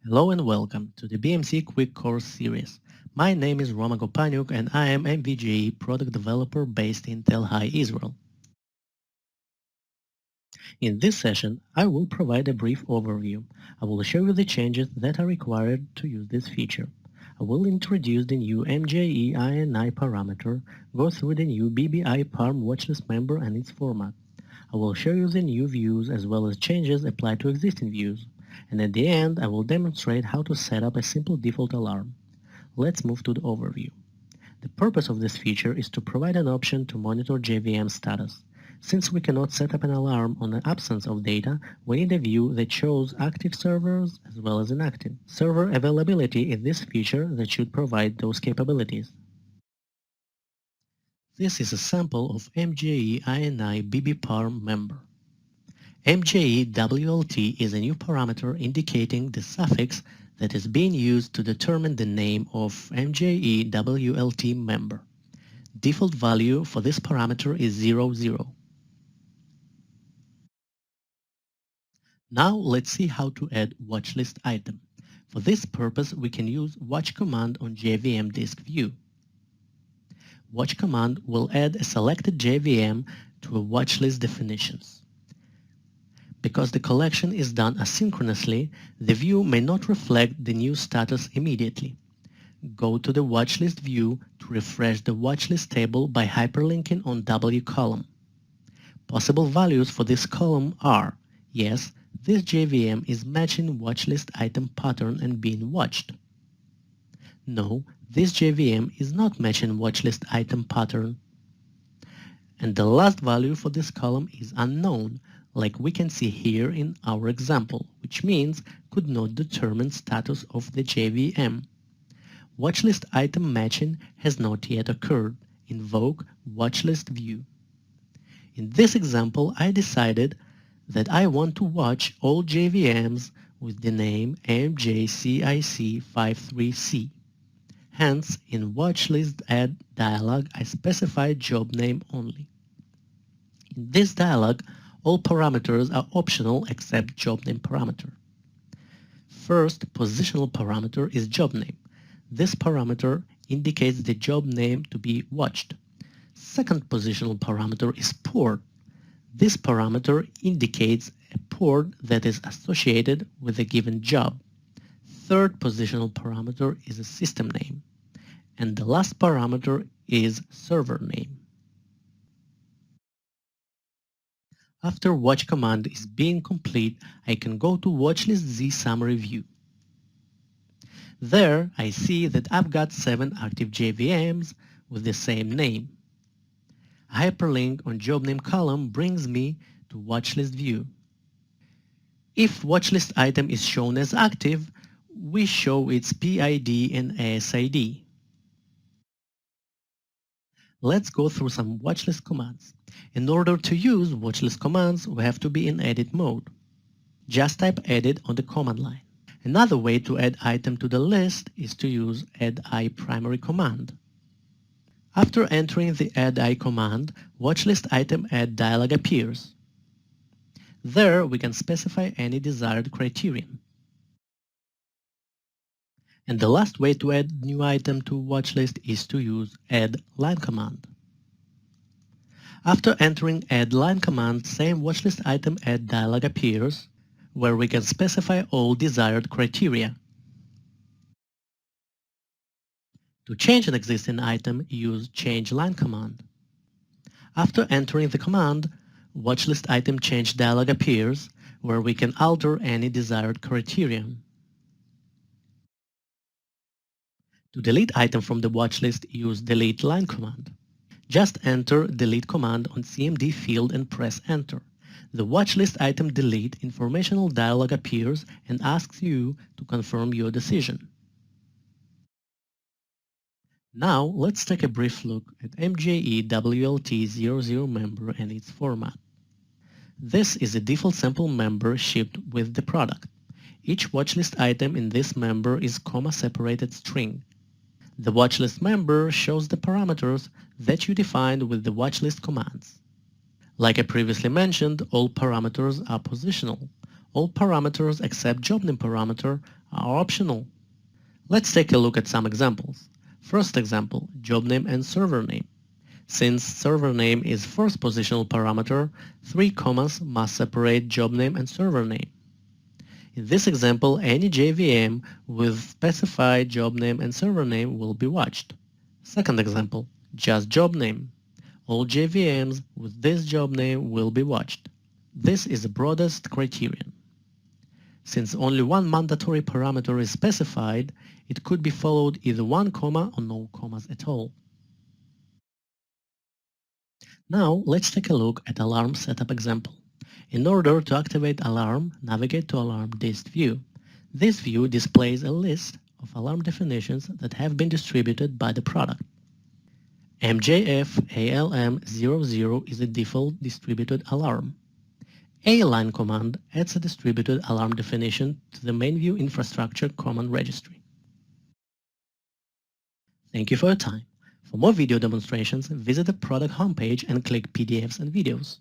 Hello and welcome to the BMC Quick Course series. My name is Roman Kopanyuk and I am MVGE product developer based in Tel Hai, Israel. In this session, I will provide a brief overview. I will show you the changes that are required to use this feature. I will introduce the new MJEINI parameter, go through the new BBPARM watchlist member and its format. I will show you the new views as well as changes applied to existing views. And at the end, I will demonstrate how to set up a simple default alarm. Let's move to the overview. The purpose of this feature is to provide an option to monitor JVM status. Since we cannot set up an alarm on the absence of data, we need a view that shows active servers as well as inactive. Server availability is this feature that should provide those capabilities. This is a sample of MJEINI BBPARM member. MJEWLT is a new parameter indicating the suffix that is being used to determine the name of MJEWLT member. Default value for this parameter is 00. Now let's see how to add watchlist item. For this purpose, we can use watch command on JVM disk view. Watch command will add a selected JVM to a watchlist definitions. Because the collection is done asynchronously, the view may not reflect the new status immediately. Go to the watchlist view to refresh the watchlist table by hyperlinking on W column. Possible values for this column are: yes, this JVM is matching watchlist item pattern and being watched. No, this JVM is not matching watchlist item pattern. And the last value for this column is unknown, like we can see here in our example, which means could not determine status of the JVM. Watchlist item matching has not yet occurred. Invoke watchlist view. In this example, I decided that I want to watch all JVMs with the name MJCIC53C. Hence, in watchlist add dialog, I specify job name only. In this dialog, all parameters are optional except job name parameter. First, positional parameter is job name. This parameter indicates the job name to be watched. Second positional parameter is port. This parameter indicates a port that is associated with a given job. Third positional parameter is a system name. And the last parameter is server name. After watch command is being complete, I can go to watchlist Z summary view. There, I see that I've got 7 active JVMs with the same name. A hyperlink on job name column brings me to watchlist view. If watchlist item is shown as active, we show its PID and ASID. Let's go through some watchlist commands. In order to use watchlist commands, we have to be in edit mode. Just type edit on the command line. Another way to add item to the list is to use ADDI primary command. After entering the ADDI command, watchlist item add dialog appears. There we can specify any desired criterion. And the last way to add new item to watchlist is to use add line command. After entering add line command, same watchlist item add dialog appears, where we can specify all desired criteria. To change an existing item, use change line command. After entering the command, watchlist item change dialog appears, where we can alter any desired criterion. To delete item from the watchlist, use delete line command. Just enter delete command on CMD field and press enter. The watchlist item delete informational dialog appears and asks you to confirm your decision. Now let's take a brief look at MJEWLT00 member and its format. This is a default sample member shipped with the product. Each watchlist item in this member is comma-separated string. The watchlist member shows the parameters that you defined with the watchlist commands. Like I previously mentioned, all parameters are positional. All parameters except job name parameter are optional. Let's take a look at some examples. First example, job name and server name. Since server name is first positional parameter, 3 commas must separate job name and server name. In this example, any JVM with specified job name and server name will be watched. Second example, just job name. All JVMs with this job name will be watched. This is the broadest criterion. Since only one mandatory parameter is specified, it could be followed either 1 comma or no commas at all. Now let's take a look at alarm setup example. In order to activate alarm, navigate to Alarm Dist view. This view displays a list of alarm definitions that have been distributed by the product. MJEINExx is a default distributed alarm. A-line command adds a distributed alarm definition to the MainView infrastructure command registry. Thank you for your time. For more video demonstrations, visit the product homepage and click PDFs and videos.